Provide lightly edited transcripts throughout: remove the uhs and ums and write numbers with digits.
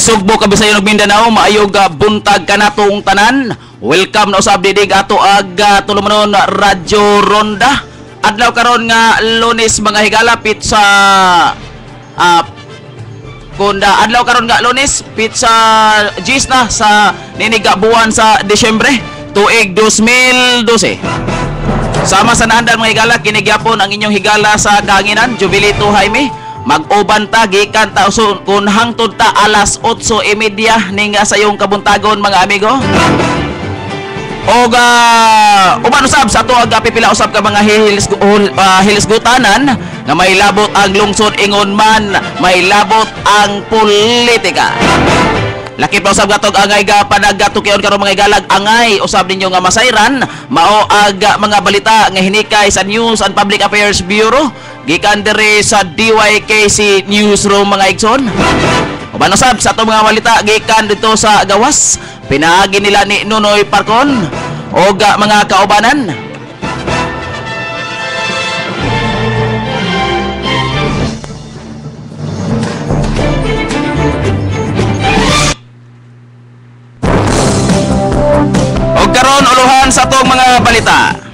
Sugbo Kabisayon ug Mindanao, maayog buntag kanatong tanan. Welcome na usab didig ato aga tulumanon Radyo Ronda. Adlaw karon nga Lunes mga higala pizza kunda adlaw karon nga Lunes pizza Gis na sa niniga buwan sa Disyembre tuig 2012. Sama sa naandang mga higala kinigyapon ang inyong higala sa kahanginan Jubilito Jaime. Mag-uban ta gikan ta kun hangtod ta alas 8:30 ning sa iyong kabuntagon mga amigo. Oga uban usab sa ato aga pipila usab ka mga hilisgutanan nga may labot ang lungsod ingon man may labot ang politika. Laki pa usab gatog angay ga panagatukion karon mga igalag angay usab ninyo nga masayran mao aga mga balita nga hinikay sa News and Public Affairs Bureau gikan diri sa DYKC Newsroom mga igsoon. Uban usab sa ato mga balita gikan dito sa gawas pinaagi nila ni Nunoy Parcon o mga kaubanan. O karon uluhan sa atong mga balita.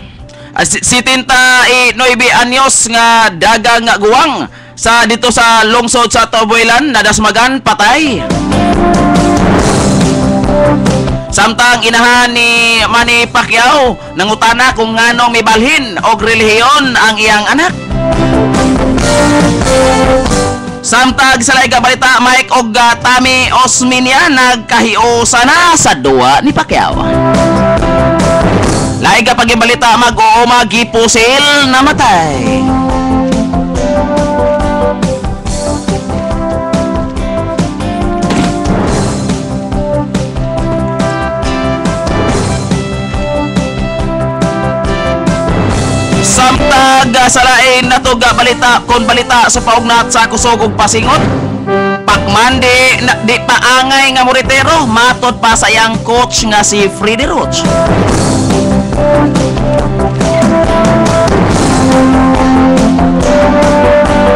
Si Tinta 9 anyos nga dagang nga guwang sa dito sa lungsod sa Tobuelan nadasmagan patay. Samtang inahan ni Manny Pacquiao nangutana kung nganong mibalhin og relihiyon ang iyang anak. Samtang sa laing balita Mike og Tammy Osmeña nagkahiusa na sa duwa ni Pacquiao. Laing pagbalita mag-uuma gipusil namatay. Samtag sa lain natuga balita kon balita sa paugnat sa kusog ug pasingot. Pakman di paangay nga moritero matod pa sa iyang coach nga si Freddy Roach.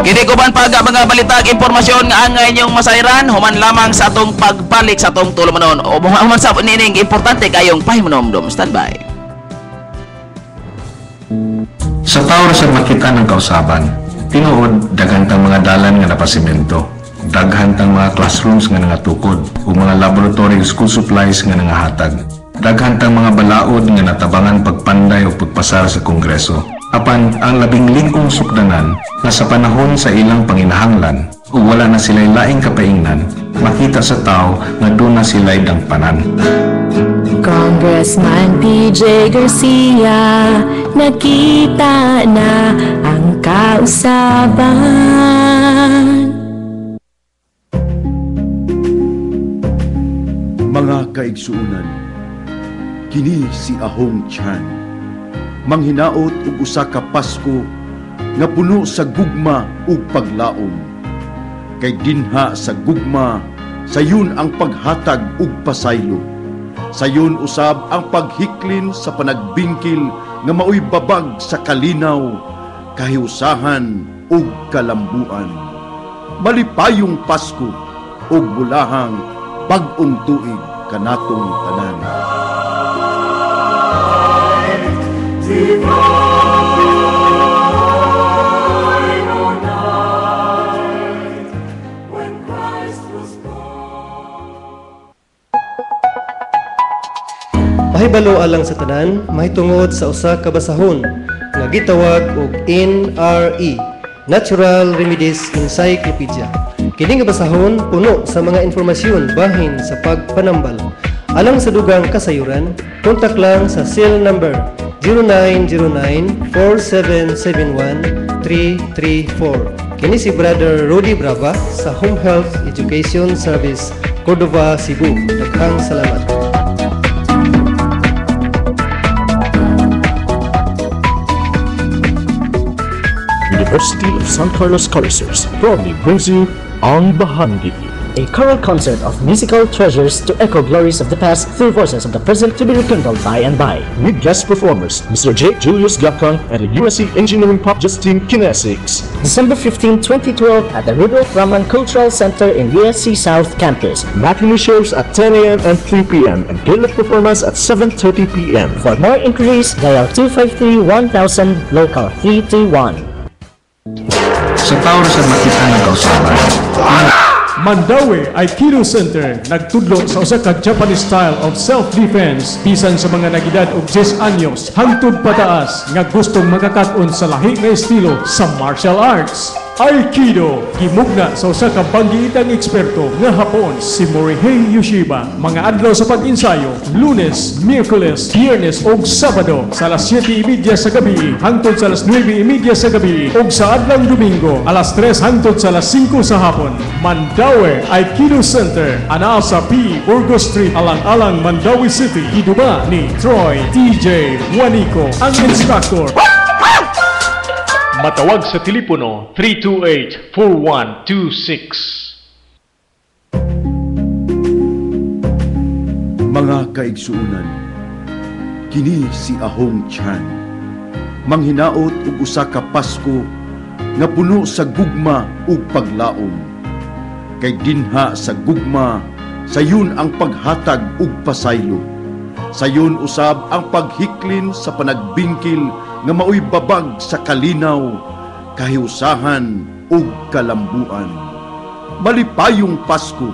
Kini kuban paga mga balita ag impormasyon nga angay inyong masayran human lamang sa atong pagbalik sa atong tulumanon o human sa nining importante kayong pahimunomdom. Standby. Sa tao sa makita ng kausaban, tinuod daghantang mga dalan nga napasimento, daghantang mga classrooms nga nangatukod, ug mga laboratory school supplies nga nangahatag, daghantang mga balaod nga natabangan pagpanday o pagpasar sa Kongreso. Apan ang labing lingkong sukdanan na sa panahon sa ilang panginahanglan ug wala na sila'y laing kapaingnan, makita sa tao nga doon na sila'y dangpanan. Congressman PJ Garcia, nakita na ang kausaban. Mga kaigsuunan, kini si Ahong Chan. Manghinaot ug usa ka Pasko nga puno sa gugma ug paglaom. Kay dinha sa gugma, sayon ang paghatag ug pasaylo. Sayon usab ang paghiklin sa panagbingkil nga maoy babag sa kalinaw, kahiusahan ug kalambuan. Malipayong Pasko ug bulahang bag-ong tuig kanatong tanan. Pahibalo alang sa tanan, mahitungod sa usa ka basahon nga gitawag og NRE, Natural Remedies Encyclopedia. Kini nga basahon puno sa mga informasyon bahin sa pagpanambal. Alang sa dugang kasayuran, kontak lang sa cell number 0909-4771-334. Kini si Brother Rudy Brava sa Home Health Education Service, Cordova, Cebu. Daghang salamat. University of San Carlos Carisers proudly brings you Ang Bahandi. a choral concert of musical treasures to echo glories of the past through voices of the present to be rekindled by and by. With guest performers, Mr. J. Julius Gakang and the USC Engineering Pop Justin Kinesics. December 15, 2012 at the Rudolph Raman Cultural Center in USC South Campus. Matinee shows at 10 a.m. and 3 p.m. and gala performance at 7:30 p.m. For more inquiries, dial 253-1000 local 321. Sa Taurus at makita ng kausaban, Mandaue Aikido Center nagtudlo sa usa ka Japanese style of self-defense bisan sa mga nagedad og 10 anyos hangtod pataas nga gustong makakat-on sa lahi nga estilo sa martial arts. Aikido gimugna sa usa ka banggiitang eksperto nga Hapon si Morihei Yoshiba. Mga adlaw sa pag-ensayo Lunes, Miyerkules, Biyernes ug Sabado sa alas 7:30 sa gabi hangtod sa alas 9:30 sa gabi ug sa adlang Domingo alas 3 hangtod sa alas 5 sa hapon. Mandaue Aikido Center ana sa P. Burgos Street alang-alang Mandaue City. Giduba ni Troy TJ Juanico ang instructor. Matawag sa telepono 328-4126. Mga kaigsuunan, kini si Ahong Chan. Manghinaot og usa ka Pasko nga puno sa gugma ug paglaom. Kay dinha sa gugma, sayon ang paghatag ug pasaylo. Sayon usab ang paghiklin sa panagbingkil nga maoy babag sa kalinaw, kahiusahan ug kalambuan. Malipayong Pasko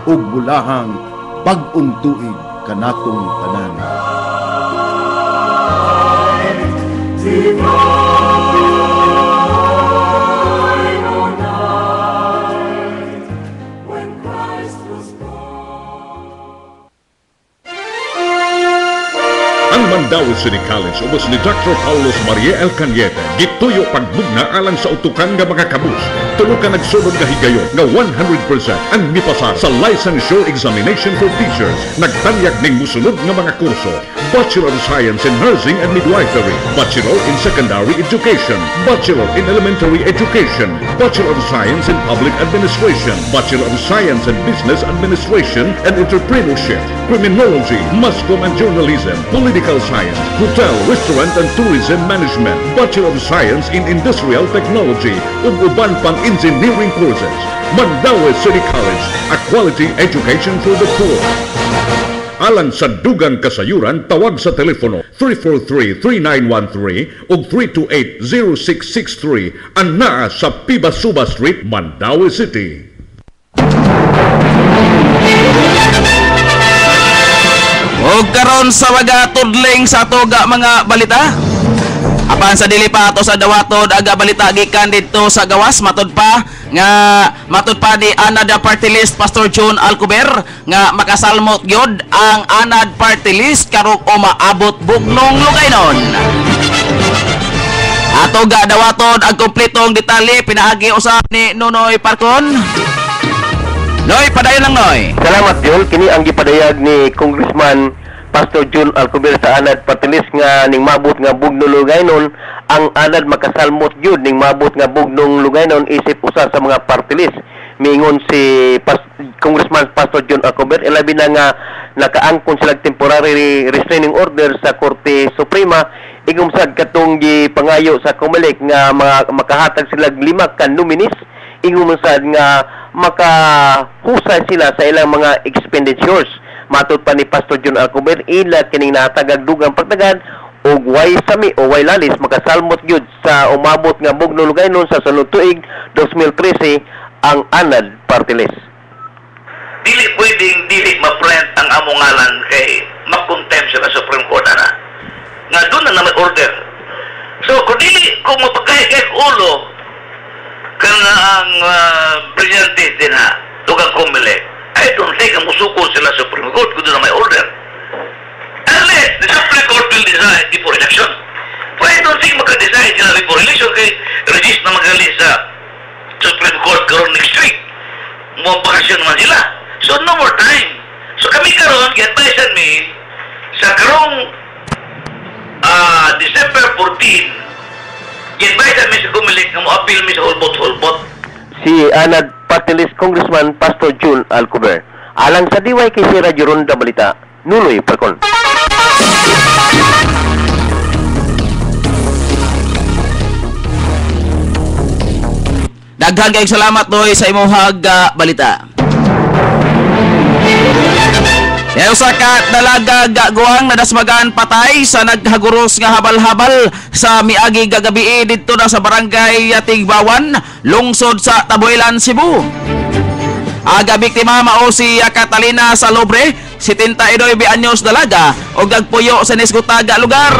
ug bulahang bag-ong tuig kanatong tanan. Ang Mandaue City College ubos ni Dr. Paulos Maria El Cañete gituyo pagbugna alang sa utukan nga mga kabus. Tulo ka nagsulod nga higayon nga 100% ang mipasar sa licensure examination for teachers. Nagtanyag ning musunod nga mga kurso: Bachelor of Science in Nursing and Midwifery, Bachelor in Secondary Education, Bachelor in Elementary Education, Bachelor of Science in Public Administration, Bachelor of Science in Business Administration and Entrepreneurship, Criminology, Mass Comm and Journalism, Political Science, Hotel, Restaurant and Tourism Management, Bachelor of Science in Industrial Technology, ug uban pang engineering courses. Mandaue City College, a quality education for the poor. Alang sa dugang kasayuran, tawag sa telepono 343-3913 ug 328-0663 anaa sa Pibasuba Street, Mandaue City. Ug karon sa mga tudling sa tuga mga balita. Apan sa dili pa ato sa dawatod aga balita gikan didto sa gawas matud pa ni Anad Party List Pastor John Alcober nga makasalmot gyud ang Anad Party List karong umaabot bugnong Lugaynon. Ato ga dawatod ang kompletong detalye pinaagi usab ni Nonoy Parcon. Noy, padayon lang Noy. Salamat Jol, kini ang gipadayag ni Congressman Pastor John Alcober sa Anad Party List nga ning mabot nga bugnong Lugaynon. Ang Anad makasalmot yun ning mabot nga bugnong Lugaynon isip usa sa mga party list. Miingon si Congressman Pastor John Alcober, ilabi na nga nakaangkon sila temporary restraining order sa Korte Suprema. Igumsag katong gipangayo sa Comelec nga makahatag sila 5 ka nominees. Igumsag nga makahusay sila sa ilang mga expenditures. Matod pa ni Pastor John Alcober, ila kining natagag dugang pagtagad og way sami o way lalis makasalmot gyud sa umabot nga bugnong Lugaynon sa sunod tuig 2013 ang Anad Party List. Dili pwedeng dili ma-print ang among ngalan kay makontempt sa Supreme Court ana. Nga doon na may order. So kung dili kung mapagkahigay ulo kana ang brilyante din ha dugang Comelec, I don't think ang musukol sila sa Supreme Court kung doon na may order. Unless the Supreme Court will decide before election. But I don't think maka-decide sila before election kay regis na magaling sa Supreme Court karon next week. Muang bakasyon naman sila. So no more time. So kami karon gi-advisean mi sa karong December 14 gi-advisean mi sa Comelec nga mo-appeal mi sa whole vote. Si Anad Party Party List Congressman Pastor June Alcover. Alang sa DYKC Radio Ronda Balita, Nunoy Parcon. Daghan kayong salamat Noy sa imuhag balita. Kaya usa ka dalaga guwang nadasmagan patay sa naghaguros nga habal-habal sa miagi gagabi dito na sa barangay Tigbawan, lungsod sa Taboylan, Cebu. Aga biktima mao si Catalina Salobre, 79 anyos dalaga o gagpuyo sa Nisgutaga lugar.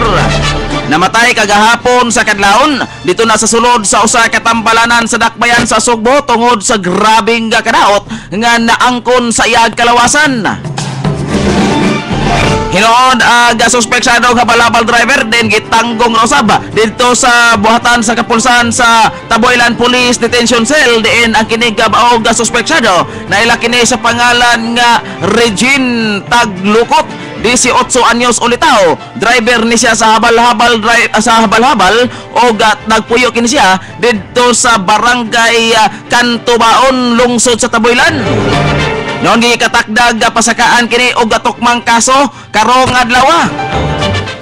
Namatay kagahapon sa kadlawon dito na sa sulod sa usa ka tambalanan sa dakbayan sa Sugbo tungod sa grabing kadaot nga naangkon sa iyang kalawasan. Hinoon suspeksyado nga balabal driver din gitanggong usab dito sa buhatan sa kapulsan sa Taboylan Police Detention Cell diin ang kinig og suspeksyado na ila kini sa pangalan nga Regine Taglukot, 18 anyos ulitaw. Driver ni siya sa habal-habal o nagpuyo kini siya dito sa barangay Kantubaon, lungsod sa Taboylan. Noon gikatakdag pasakaan kini og gatukmang kaso karong adlaw.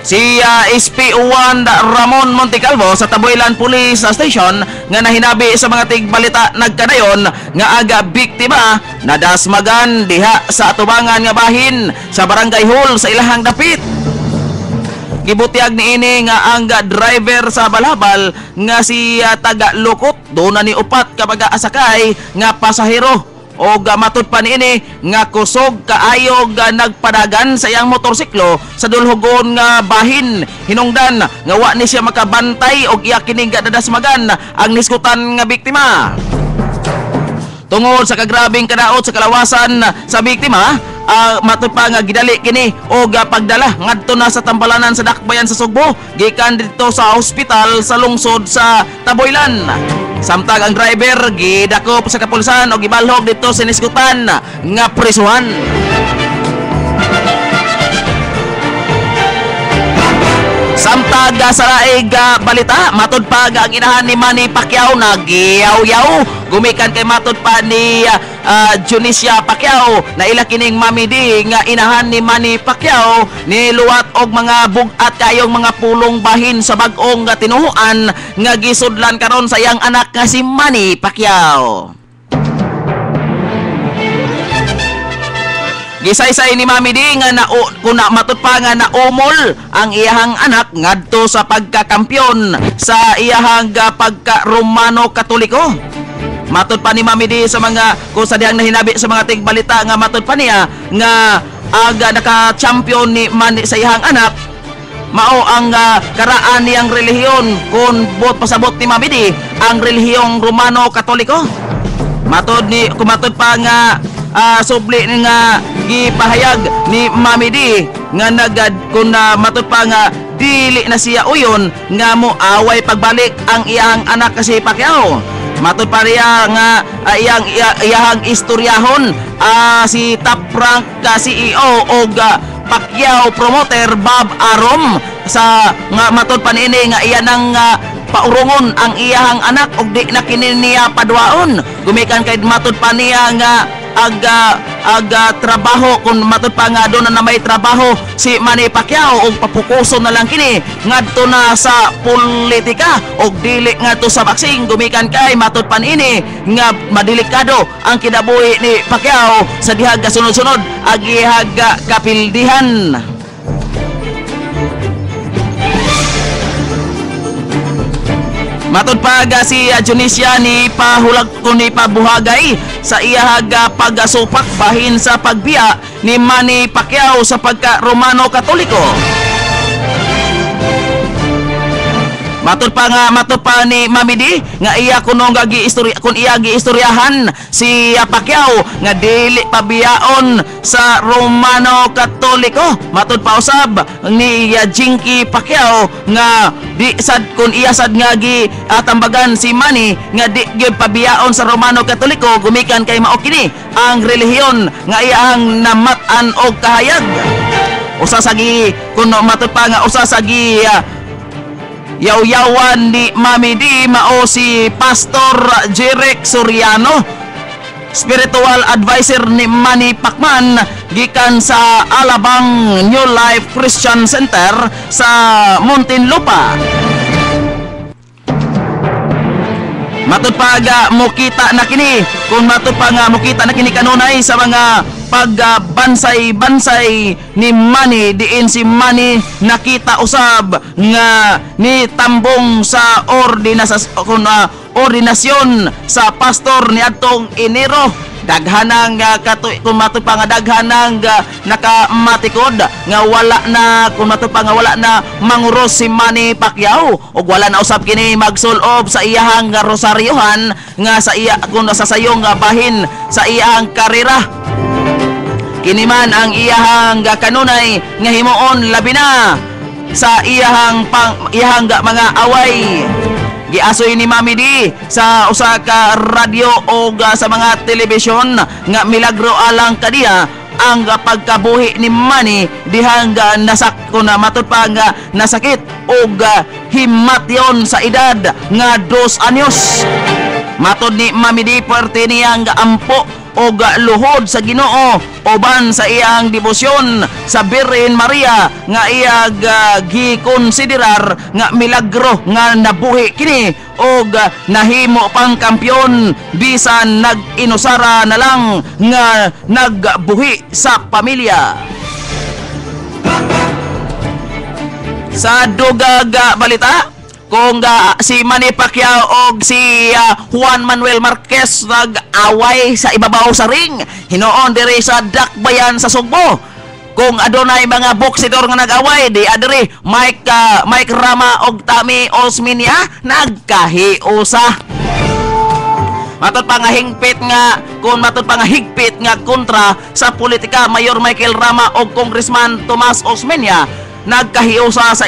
Si SP1 Ramon Montecalvo sa Taboylan Police Station nga nahinabi sa mga tigbalita nagkadayon nga aga biktima nadasmagan diha sa atubangan nga bahin sa barangay hall sa ilahang dapit. Gibutiag ni ini nga ang driver sa balhabal nga si Tagalukot doon na ni upat kapag asakay nga pasahero. O matud pa niini nga kusog kaayo nagpadagan sa iyang motorsiklo sa dulhugon nga bahin. Hinungdan nga wa ni siya makabantay og iya kini dadasmagan ang niskutan nga biktima. Tungod sa kagrabing kadaot sa kalawasan sa biktima, matud pa nga gidali kini og pagdala ngadto na sa tambalanan sa dakbayan sa Sugbo gikan dito sa ospital sa lungsod sa Taboylan. Samtang ang driver gidakop sa kapulisan o gibalhog dito sa niskutan nga prisuhan. Samtang sa laig balita, matud pa ang inahan ni Manny Pacquiao na giyaw-yaw. Gumikan kay matud pa ni Junicia Pacquiao na ila kining Mami D nga inahan ni Manny Pacquiao niluwat og mga bugat kayong mga pulong bahin sa bag-ong tinuhuan nga gisudlan karon sa iyang anak nga si Manny Pacquiao. Gisaysay ni Mami D nga kuna matud pa nga naumol ang iyahang anak ngadto sa pagkakampyon sa iyahang pagka Romano Katoliko. Matud pa ni Mami D sa mga kusadihang nahinabi sa mga tigbalita nga matud pa niya nga aga naka-champion ni Manny sa iyahang anak mao ang karaan niyang relihiyon kung pasabot ni Mami D ang relihiyong Romano Katoliko. Kumatud pa nga subli nga gipahayag ni Mami D nga nagad kun matud pa nga dili na siya uyon nga mo away pagbalik ang iyang anak kasi Pacquiao. Matud pa riya nga iyang istoryahon si top rank CEO og Pacquiao promoter Bob Arum sa nga matud pa niini nga iya nang paurungon ang iyang anak og di na kini niya padwaon. Gumikan kay matud pa niya nga aga trabaho kung matud pa nga doon na may trabaho si Manny Pacquiao og papukuson na lang kini ngadto na sa politika og dili ngadto sa boxing. Gumikan kay matud pa niini nga madelikado ang kinabuhi ni Pacquiao sa dihag sunod-sunod agihag kapildihan. Matud pa si Junicia ni pahulag ko ni pabuhagay sa iyahag pagasupak bahin sa pagbiya ni Manny Pacquiao sa pagka Romano Katoliko. Matud pa ni Mami D nga iya kun iya giistoryahan si Pacquiao nga dili pabiyaon sa Romano Katoliko. Matud pa usab ni Jinky Pacquiao nga di sad kun iya sad nga tambagan si Manny nga di gyud pabiyaon sa Romano Katoliko. Gumikan kay mao kini ang relihiyon nga iyang namatan og kahayag. Usa sagi kun matud pa nga usa sagi yaw-yawan ni Mami D mao si Pastor Jeric Soriano spiritual advisor ni Manny Pacman gikan sa Alabang New Life Christian Center sa Muntinlupa. Matod pa nga mukita na kini, kung matod pa nga mukita na kini kanunay sa mga pagbansay-bansay ni Manny, diin si Manny nakita usab nga ni tambong sa ordinasyon sa pastor ni adtong Enero. Daghanang kung matod pa nga daghanang nakamatikod nga wala na, kung matod pa nga wala na manguros si Manny Pacquiao ug wala na usab kini magsulob sa iyahang rosaryohan nga sa iya kung sa sayong bahin sa iyang karera. Kini man ang iyahang kanunay nga himuon labi na sa iyahang mga away. Giasoy ni Mami D sa usa ka radyo o sa mga telebisyon nga milagro alang kadiya ang pagkabuhi ni Manny dihang na matod pa nga nasakit o himatyon sa edad nga 2 anyos. Matod ni Mami D parte niyang ampo o luhod sa Ginoo uban sa iyang debosyon sa Birhen Maria nga iya gikonsiderar nga milagro nga nabuhi kini o nahimo pang kampyon bisan nag-inusara na lang nga nagbuhi sa pamilya. Sa dugag balita, kung si Manny Pacquiao o si Juan Manuel Marquez nag-away sa ibabaw sa ring hinoon diri sa Dakbayan sa Sugbo. Kung adunay mga boksidor nga nag-away di adiri Mike Rama og Tami Osminia nagkahiusa. Matod pa nga higpit nga kontra sa politika, Mayor Michael Rama o Congressman Tomas Osmeña nagkahiusa sa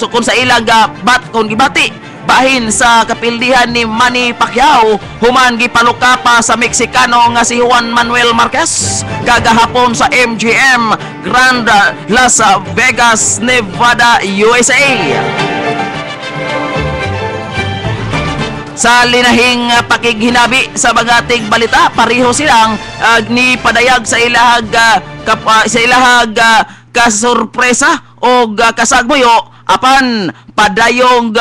so kung sa ilaga kung gibati bahin sa kapildihan ni Manny Pacquiao human gipalukapa sa Meksikano nga si Juan Manuel Marquez kagahapon sa MGM Grand Las Vegas, Nevada, USA. Sa linahing pakighinabi sa mga tigbalita, pareho silang ni padayag sa ilahag kasurpresa o kasagmuyo apan padayong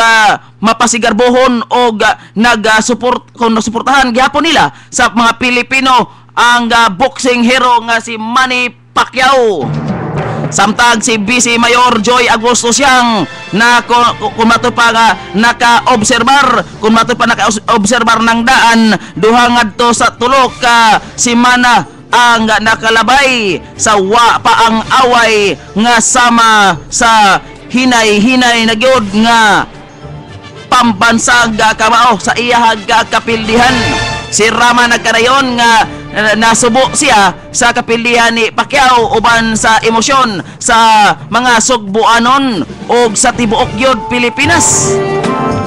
mapasigarbohon o nagsuportahan gihapon nila sa mga Pilipino ang boxing hero nga si Manny Pacquiao. Samtang si Vice Mayor Joy Agosto siyang na kung mato pa naka-obserbar ng daan duha ngadto sa tulok simana ang nakalabay sa wa pa ang away nga sama sa hinay-hinay na gyud nga pambansang kamao sa iyahag kapildihan. Si Rama nagkarayon nga nasubo siya sa kapildihan ni Pacquiao uban sa emosyon sa mga sugbuanon o sa tibuok gyud Pilipinas.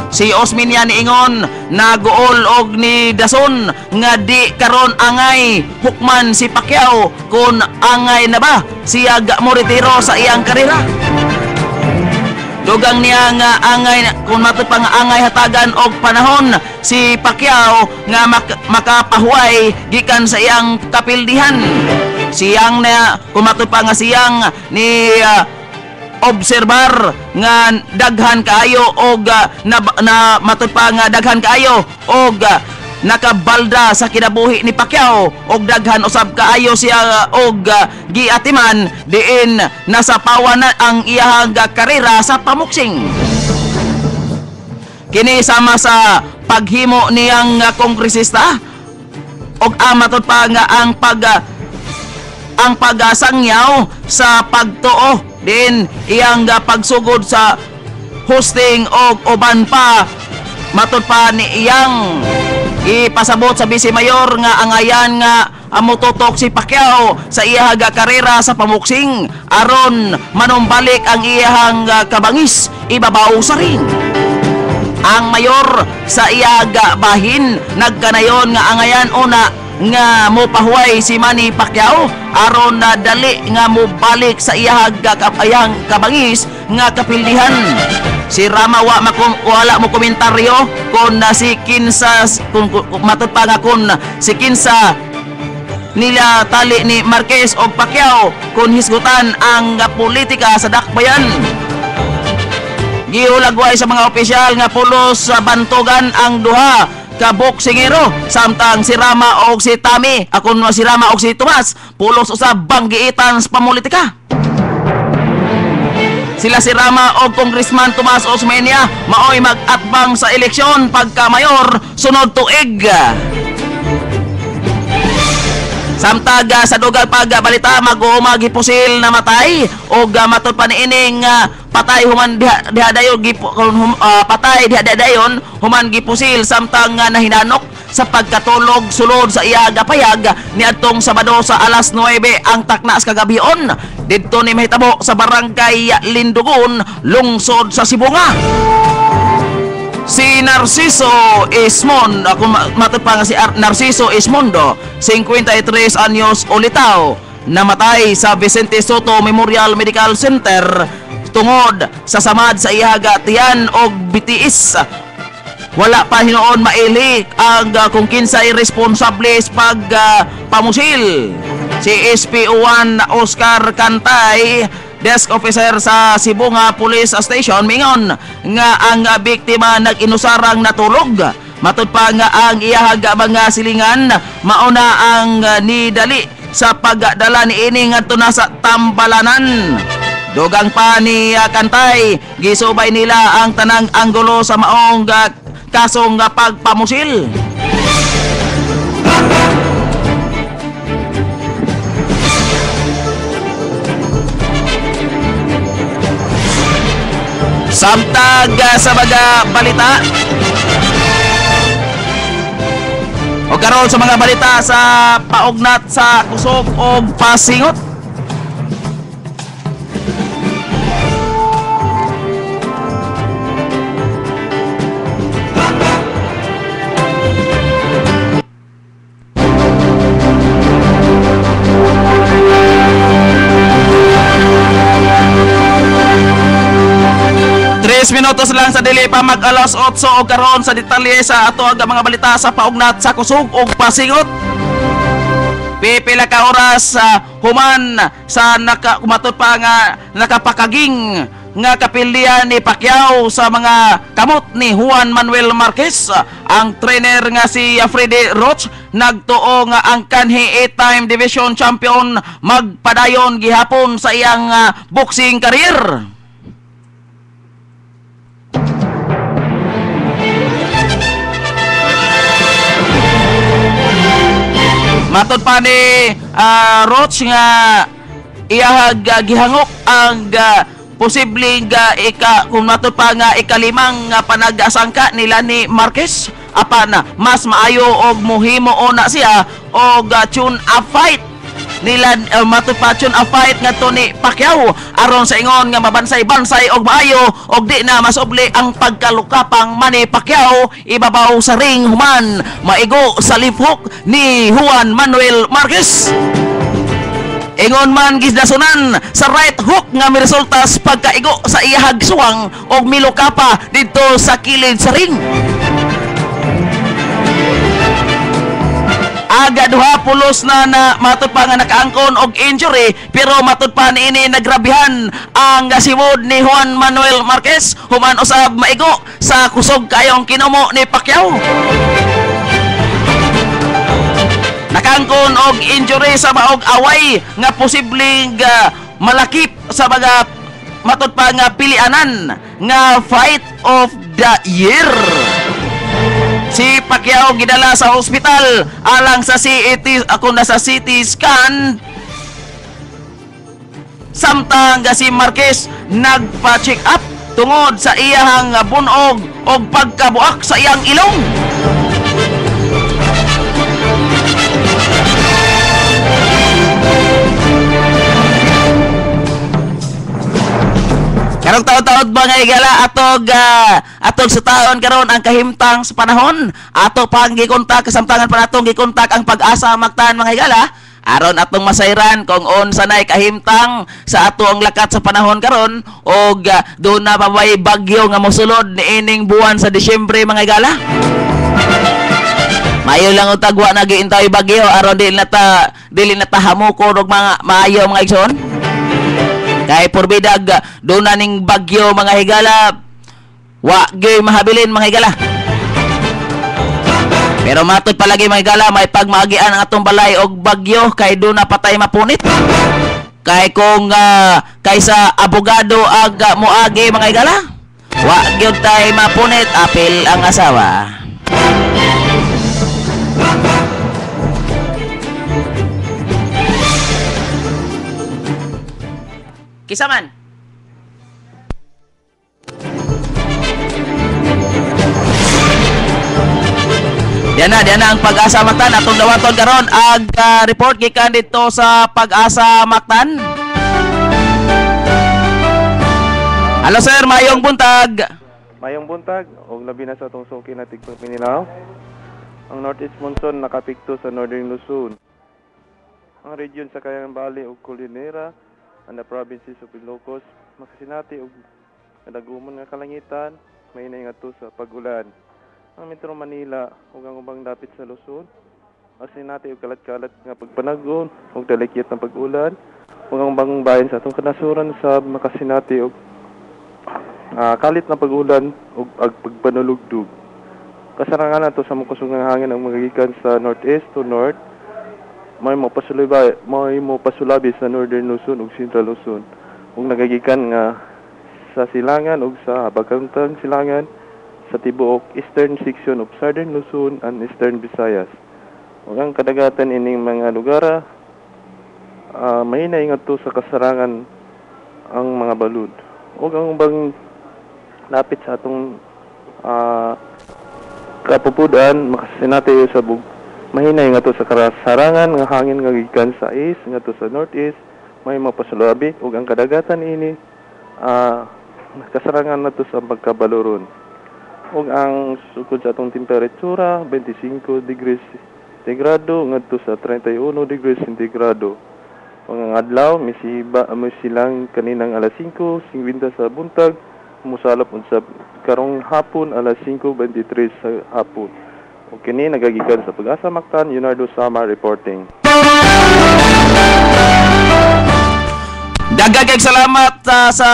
Si Osmeña niingon naguol og ni dason nga di karon angay hukman si Pacquiao kun angay na ba siya mo retiro sa iyang karera. Dugang niya nga angay kung matod pa nga angay hatagan og panahon si Pacquiao nga makapahuway gikan sa iyang kapildihan. Siyang na kung matod pa nga siyang ni obserbar nga daghan kaayo og na matod pa nga daghan kaayo og nakabalda sa kinabuhi ni Pacquiao og daghan usab kaayo siya og giatiman diin nasapawan na ang iyang karera sa pamuksing. Kini sama sa paghimo niyang kongresista og matod pa nga ang pagasangyaw sa pagtuo din iyang pagsugod sa hosting og uban pa matod pa ni iyang ipasabot sa Vice Mayor nga angayan nga amutotok si Pacquiao sa iyang karera sa pamuksing aron manumbalik ang iyang kabangis ibabaw sa ring. Ang mayor sa iyang bahin nagkanayon nga angayan una nga mopahuway si Manny Pacquiao aron na dali nga mobalik sa iyang kabangis nga kapildihan. Si Rama wala mo komentaryo kung si Kinsa kung matud pa nga kung si Kinsa nila tali ni Marquez o Pacquiao kung hisgutan ang politika sa dakbayan. Giulagway sa mga opisyal nga pulos sa bantugan ang duha ka boksingero samtang si Rama o si Tami akon si Rama o si Tomas pulos usab banggiitan sa pamulitika. Sila si Rama o Congressman Tomas Osmeña maoy mag-atbang sa eleksyon pagka mayor sunod tuig. Samtag sa dugang pagbalita mag-uuma gipusil na matay o matod pa niining patay human dihadayon patay dihadayon human gipusil samtang nahinanok sa pagkatulog sulod sa iya gapayag niadtong Sabado sa alas 9 ang taknas kagabion didto ni mahitabo sa barangay Lindugon, lungsod sa Sibunga. Si Narciso Ismond, ako matod pa nga si Narciso Ismondo, 53 anyos ulitaw, namatay sa Vicente Soto Memorial Medical Center tungod sa samad sa ihaga tiyan og bitiis. Wala pa hinoon maili ang kung kinsay responsable sa pamusil. Si SP1 Oscar Cantay, desk officer sa Sibunga Police Station, mingon nga ang biktima nag-inusarang natulog. Matud pa nga ang iyahaga mga silingan mauna ang nidali sa pagdala ni ini ngadto na sa Tambalanan. Dugang pa ni Kantay, gisubay nila ang tanang anggulo sa maong kasong pagpamusil. Samtag sa mga balita o karon sa mga balita sa paugnat sa kusog o pasingot. Minutos lang sa dili pa mag alas 8 o karon sa detalye sa ato ang mga balita sa paugnat sa kusog o pasingot. Pipila ka oras human sa kumatot pa nga nakapakaging nga kapilya ni Pacquiao sa mga kamot ni Juan Manuel Marquez. Ang trainer nga si Freddy Roach nagtuo nga ang kanhi 8-time division champion magpadayon gihapon sa iyang boxing career. Matod pa ni Roach nga iyahag gihangok ang posibleng kung matod pa nga ikalimang panag-asangka nila ni Marquez apan mas maayo og muhimo ona siya og tune a fight nila matod pa tune a fight ngadto ni Pacquiao aron sa ingon nga mabansay-bansay og maayo og di na masubli ang pagkalukapang Manny Pacquiao ibabaw sa ring human maigo sa left hook ni Juan Manuel Marquez. Ingon man gisdasunan sa right hook nga miresulta sa pagkaigo sa iyahag suwang og milukapa dito sa kilid sa ring. Aga duha pulos na matud pa nga nakaangkon og injury pero matud pa niini nagrabihan ang siwod ni Juan Manuel Marquez human usab maigo sa kusog kayong kinumo ni Pacquiao. Nakaangkon og injury sa maog away nga posibleng malakip sa mga matud pa nga pilianan nga fight of the year. Si Pacquiao gidala sa hospital alang sa CT sa CT scan samtang si Marquez nagpa-check up tungod sa iyang bunog og pagkabuak sa iyang ilong. Karong taon-taon ba nga igala atog sa taon karon ang kahimtang sa panahon ato pang gikontak kasamtangan pa natong gikontak ang Pag-asa Mactan mga igala aron atong masayran kung unsa nay kahimtang sa ato ang lakat sa panahon karon og doon na pa may bagyo nga mosulod niining buwan sa Disyembre mga igala. Mayo lang og tagwa na giintaw bagyo aron dili na ta hamukon og mga maayo mga igsoon. Kay porbidag doon na ning bagyo mga higala wa gyud mahabilin mga higala. Pero matod palagi mga higala may pagmaagian ang atong balay og bagyo kay doon na patay mapunit. Kay kung kaysa abogado ag moagi mga higala wa gyud tay mapunit apil ang asawa. Kisa man. Diyan na ang Pag-asa Mactan atong dawaton karon ag report gikan dito sa Pag-asa Mactan. Hello sir, mayong buntag. Mayong buntag og labi na sa atong suki na tigpang Pinilaw. Ang Northeast Monsoon nakapikto sa Northern Luzon. Ang region sa Cagayan Valley ug Colinera and the provinces of Ilocos makasinati og nadagumon nga kalangitan may naingadto sa pag-ulan. Ang Metro Manila ug ang ubang dapit sa Luzon makasinati og kalat-kalat nga pagpanagon ug dalikyat ng pag-ulan ug ang ubang bahin sa atong kanasuran sa makasinati og kalit na pag-ulan ug pagpanulugdog. Kasarangan nato sa mukusog nga hangin ang magigikan sa northeast to north. May mo pasulabi sa Northern Luzon ug Central Luzon ug nagagikan nga sa silangan ug sa habagkantang silangan sa tibuok eastern section of Southern Luzon and Eastern Visayas. Ug ang kadagatan ining mga lugar may naingadto sa kasarangan ang mga balud. Ug ang ubang lapit sa atong kapupudan makasinati sa mahinay nga to sa kasarangan nga hangin nga gikan sa east nga to sa northeast may mapasulabi ug ang kadagatan ini kasarangan na to sa pagkabaluron ug ang sukod sa atong temperatura 25 degrees centigrado ngadto sa 31 degrees centigrado. Ang adlaw silang kaninang alas 5:50 sa buntag musalap unsa karong hapon alas 5:23 sa hapon. O kini nagagikan sa Pag-asa Mactan, Leonardo Samar reporting. Daghang salamat sa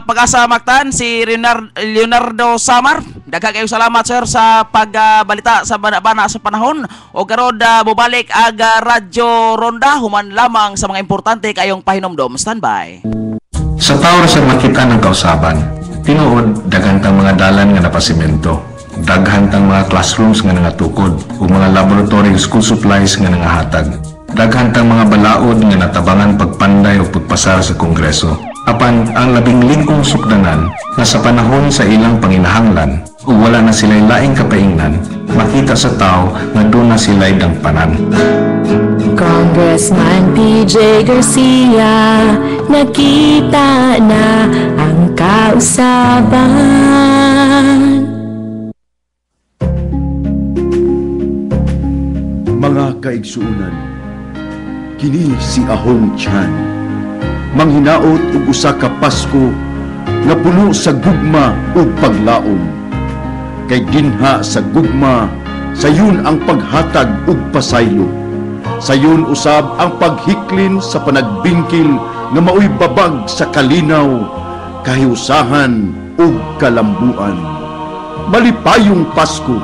Pag-asa Mactan si Leonardo Samar. Daghang salamat sir sa pagbalita sa bana sa panahon. O karon bubalik aga Radyo Ronda human lamang sa mga importante kayong pahinomdom. Standby. Sa tawra sa makita ng kausaban, tinuod daghang mga dalan nga napasimento. Daghan tang mga classrooms nga nangatukod ug mga laboratory school supplies nga nangahatag. Daghan tang mga balaod nga natabangan pagpanday ug pagpasar sa Kongreso. Apan ang labing lingkong sukdanan na sa panahon sa ilang panginahanglan ug wala na sila'y laing kapaingnan, makita sa tao nga doon na sila'y dangpanan. Congressman PJ Garcia, nakita na ang kausaban. Mga kaigsuunan, kini si Ahong Chan. Manghinaot ug usa ka Pasko nga puno sa gugma ug paglaom. Kay dinha sa gugma, sayon ang paghatag ug pasaylo. Sayon usab ang paghiklin sa panagbingkil nga maoy babag sa kalinaw, kahiusahan ug kalambuan. Malipayong Pasko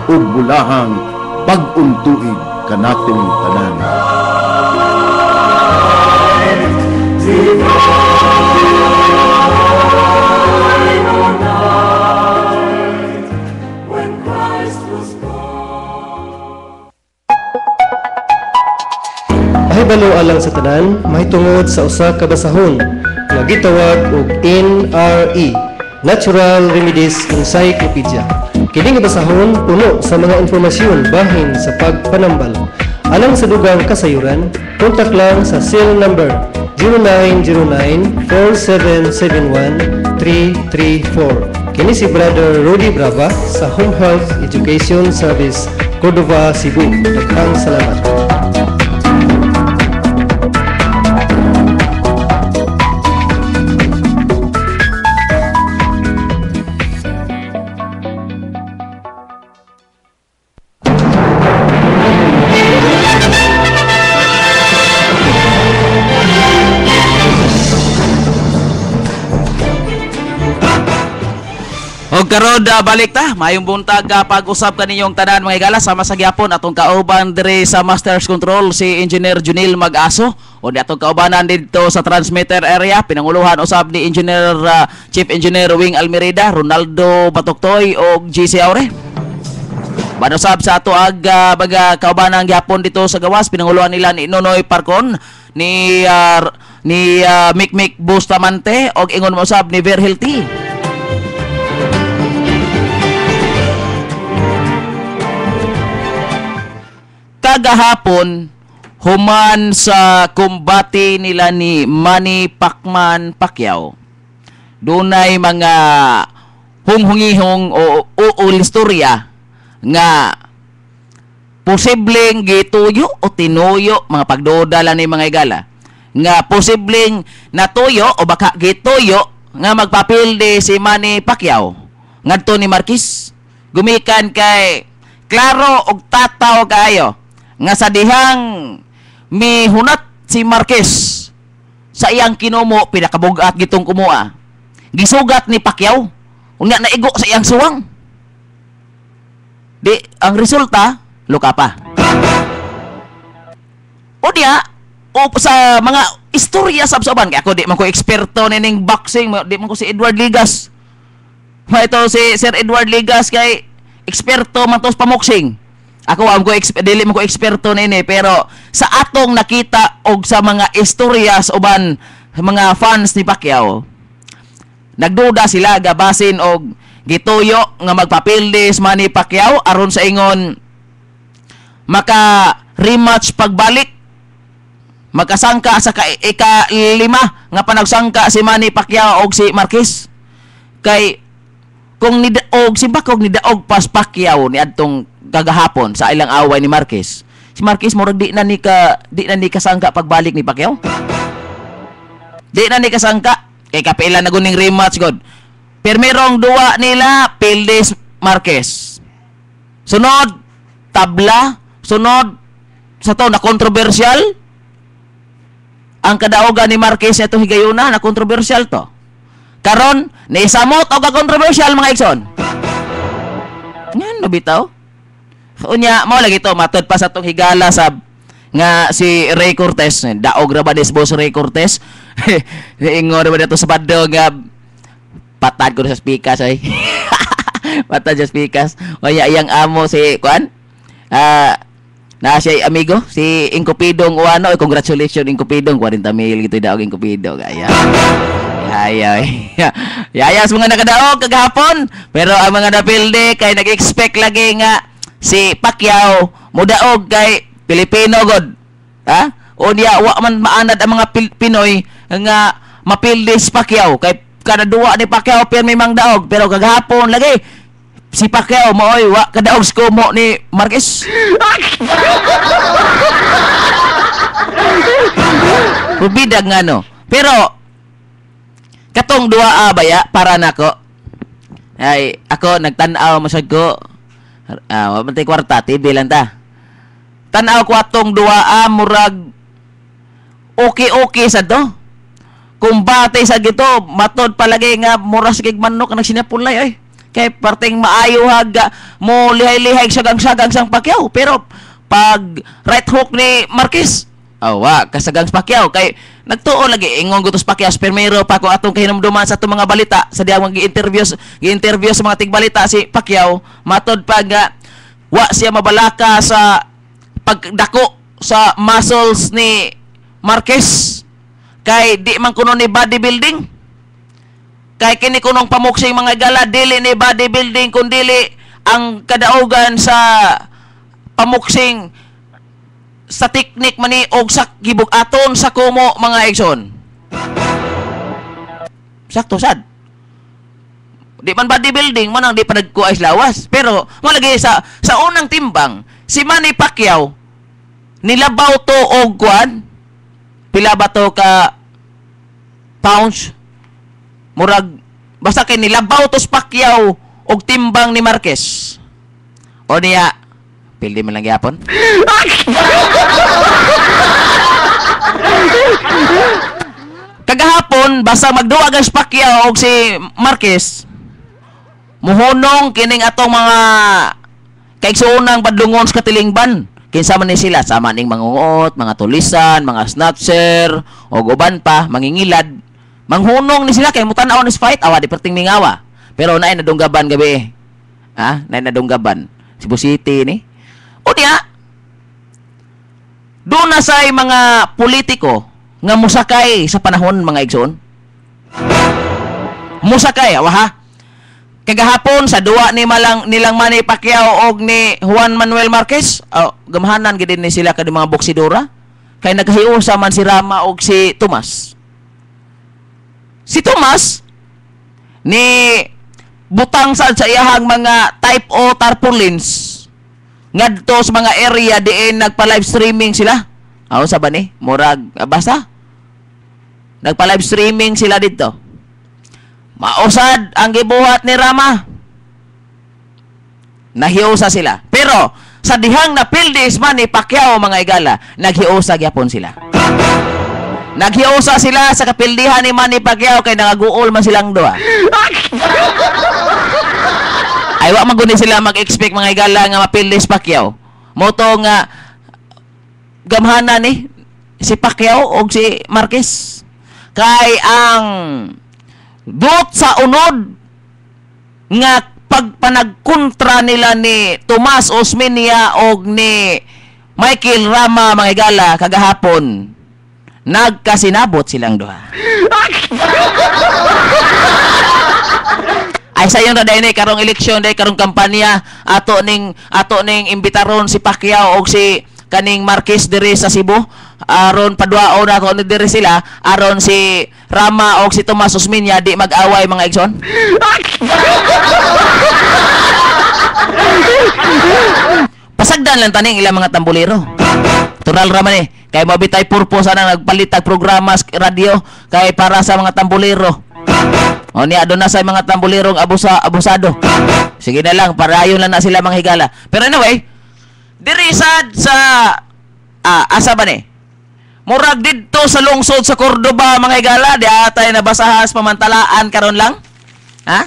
ug bulahang bag-ong tuig kanatong tanan. Pahibalo alang sa tanan, mahitungod sa usa ka basahon nga gitawag og NRE, Natural Remedies Encyclopedia. Kini nga basahon puno sa mga informasyon bahin sa pagpanambal. Alang sa dugang kasayuran, kontak lang sa cell number 0909-4771-334. Kini si Brother Rudy Brava sa Home Health Education Service, Cordova, Cebu. Daghang salamat. O karon balik ta, mayong buntag pag-usap kaninyong tanan mga higala sama sa gyapon atong kauban diri sa Master's Control si Engineer Junil Mag-aso o di atong kaubanan dito sa transmitter area pinanguluhan usab ni Engineer Chief Engineer Wing Almerida, Ronaldo Batoktoy o GC Aure. Banusab sa ato baga kaubanan gyapon dito sa gawas pinanguluhan nila ni Nonoy Parcon ni Mikmik Bustamante og ingon mo usab ni Verhel T. Kagahapon human sa kumbati nila ni Manny Pacquiao dunay mga hunghungihong o istorya nga posibleng gituyo o tinuyo mga pagdodala ni mga igala nga posibleng natuyo o baka gituyo nga magpapilde si Manny Pacquiao ngadto ni Marquez gumikan kay klaro og tataw kaayo nga sa dihang mihunat si Marquez sa iyang kinumo pinakabugat gitong kumuha gisugat ni Pacquiao unya naigo sa iyang suwang di ang resulta luka pa o diya o sa mga istorya sabsaban kaya ako di man ko eksperto nining boxing di man ko si Edward Ligas ito si Sir Edward Ligas kay eksperto man tos pamoksing. Ako dili man ko eksperto nini pero sa atong nakita og sa mga istoryas uban mga fans ni Pacquiao nagduda sila gabasin og gituyo nga magpapildis Manny Pacquiao aron sa ingon maka rematch pagbalik magkasangka sa ika-5 nga panagsangka si Manny Pacquiao og si Marquez kay kung nidaog si Bakog nidaog pas Pacquiao ni adtong kagahapon sa ilang away ni Marquez. Si Marquez murag di na ni kasangka pagbalik ni Pacquiao. Di na ni kasangka kay kapilan na guning rematch god. Permirong duwa nila Pildes Marquez. Sunod tabla, sunod sa to na kontrobersyal. Ang kadaogan ni Marquez ito higayuna na kontrobersyal to. Karon naisamot og kontrobersyal mga igsoon. Ngan nabitaw. Unya mo lagi to matod pa sa tong higala sab nga si Ray Cortez daog ra ba des boss Ray Cortez ingon ra ba dito sa baddo nga patad ko sa speakers ay patad sa speakers waya iyang amo si kuan na siya amigo si Incupidong Uano congratulations Incupidong 40,000 gito daog Incupido kaya yayas mga nakadaog kagahapon pero ang mga napilde kay nag-expect lagi nga si Pacquiao mudaog kay Pilipino god ha o niya wa man maanad ang mga Pinoy nga mapilde si Pacquiao kay kada duwa ni Pacquiao pero may mang daog pero kagahapon lagi si Pacquiao maoy wa kadaog skumo ni Marquez rubidag nga no pero katong duwa baya para nako ay ako nagtan-aw masad ko mabantay kwarta TV lang ta tan-aw ko atong duwa murag okay sa to kumbate sa gito matod palagi nga muras kay manok nang sinapulay ay kay parteng maayo haga mo lihay-lihay sagang-sagang sang Pacquiao pero pag right hook ni Marquez wa kasagang Pacquiao kay nagtuo lagi ingon gutos Pacquiao primero pa ko atong kahinumduman sa atong mga balita sa diang gi-interview sa mga tigbalita si Pacquiao matod pa nga wa siya mabalaka sa pagdako sa muscles ni Marquez kay di man kuno ni bodybuilding kay kini kunong pamuksing mga gala dili ni bodybuilding kundili ang kadaogan sa pamuksing sa teknik mani og sa gibug-aton sa kumo mga igsoon. Sakto sad. Di man bodybuilding man ang di pa nagkuais lawas. Pero mo lagi sa unang timbang si Manny Pacquiao nilabaw to og kuan pila ba to ka pounds murag basta kay nilabaw to si Pacquiao og timbang ni Marquez. O niya pildi man lang gyapon. Kagahapon basta magduwa ang Pacquiao og si Marquez muhunong kining atong mga kaigsuunang padlungon sa katilingban. Kinsa man ni sila, sama ning mangungot, mga tulisan, mga snatcher, o uban pa, mangingilad. Manghunong ni sila kay mutanaw ni fight, awa di perting mingawa. Pero naay nadunggaban gabi. Ha? Naay nadunggaban. Cebu City ni. O diya, doon na say mga politiko nga musakay sa panahon mga igsoon. Musakay, awa ha? Kagahapon sa duwa ni nilang Manny Pacquiao og ni Juan Manuel Marquez, gamahanan gid ni sila kadi mga boksidora kay naghiusa man si Rama og si Tomas. Si Tomas ni butang sad sa iyahang mga type O tarpaulins ngadto sa mga area diin nagpa-live streaming sila. Aw sa ba ni? Murag basta nagpa-live streaming sila dito. Mausad ang gibuhat ni Rama. Nahiusa sila. Pero sa dihang napildis man ni Pacquiao mga igala, naghiusa gyapon sila. Naghiusa sila sa kapildihan ni Manny Pacquiao kay nangaguol man silang duha. Ay wa man gud sila mag-expect mga igala nga mapildis Pacquiao. Moto nga gamhanan ni si Pacquiao og si Marquez. Kay ang dot sa unod nga pagpanagkontra nila ni Tomas Osmeña og ni Michael Rama mga igala kagahapon, nagkasinabot silang duha. Ay sayon na dahil karong eleksyon, dahil karong kampanya, ato ning imbitaron si Pacquiao og si kaning Marquez diri sa Cebu, aron padwaon na kung diri sila, aron si Rama og si Tomas Osmeña di mag-away mga igsoon. Pasagdan lang taning ilang mga tambulero. Tural ra man kay mabitay purpose ana nagpalitag programa sa radyo kay para sa mga tambulero. O niya doon na sa mga tambulerong abusado. Sige na lang, parayon lang na sila mga higala. Pero anyway, diri sad sa asa ba ni? Murag didto sa lungsod sa Cordoba mga higala, di atay nabasahas pamantalaan karon lang. Ha?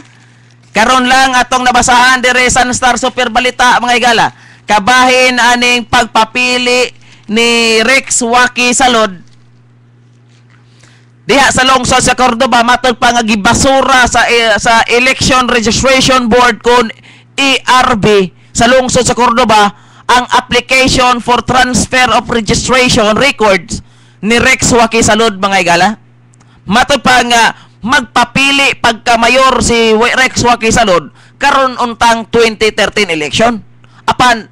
Karon lang atong nabasahan diri sa Star Super Balita mga higala. Kabahin aning pagpapili ni Rex Waki Salod diha sa lungsod sa Cordoba, matod pa nga gibasura sa Election Registration Board kon ERB sa lungsod sa Cordoba ang application for transfer of registration records ni Rex Waki Salod mga igala. Matod pa nga magpapili pagka-mayor si Rex Waki Salod karon untang 2013 election. Apan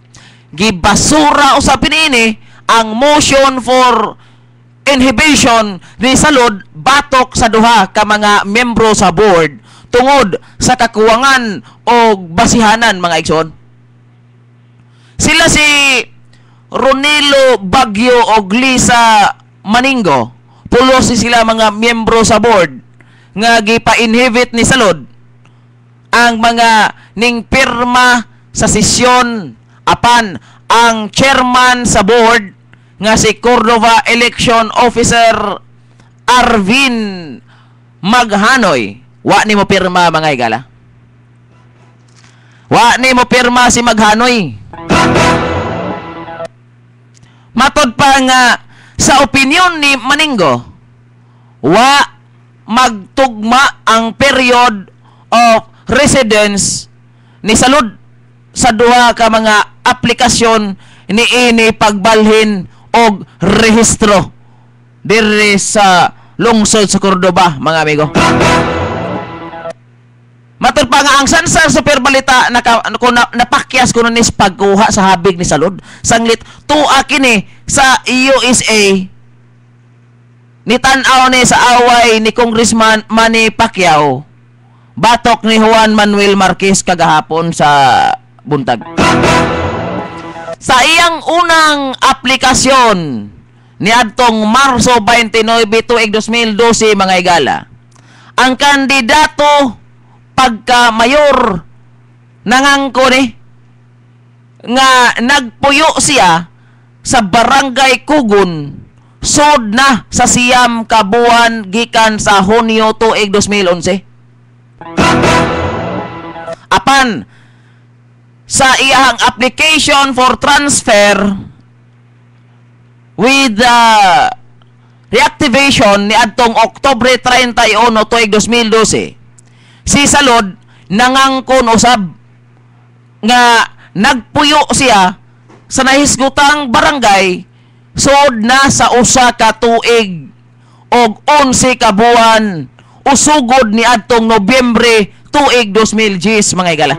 gibasura usapin ini ang motion for inhibition ni Salod batok sa duha ka mga membro sa board tungod sa kakuwangan o basihanan mga igsoon. Sila si Ronilo Baguio o Lisa Maningo, pulos sila mga miyembro sa board nga gipa-inhibit ni Salod ang mga ning pirma sa sesyon. Apan ang chairman sa board nga si Cordova Election Officer Arvin Maghanoy, wa ni mo pirma mga igala. Wa ni mo pirma si Maghanoy. Matod pa nga sa opinion ni Maningo, wa magtugma ang period of residence ni Salud sa duha ka mga aplikasyon ni ini pagbalhin og rehistro diri sa lungsod sa Cordoba mga amigo. Matod pa nga ang Sansar Super Balita napakyas kuno nis pagkuha sa habig ni Salud sanglit tuwa kini sa USA ni tan-aw ni sa away ni Congressman Manny Pacquiao batok ni Juan Manuel Marquez kagahapon sa buntag. Sa iyang unang aplikasyon ni adtong Marso 29 tuig 2012 mga igala, ang kandidato pagka mayor nangangko ni nga nagpuyo siya sa Barangay Kugon sud na sa siyam ka buwan gikan sa Hunyo tuig 2011. apan sa iyang application for transfer with reactivation ni adtong Oktubre 31 tuig 2012, si Salud nangangkon usab nga nagpuyo siya sa nahisgutang barangay sud na sa usa ka tuig og 11 ka buwan usugod ni adtong Nobyembre tuig 2010 mga igala.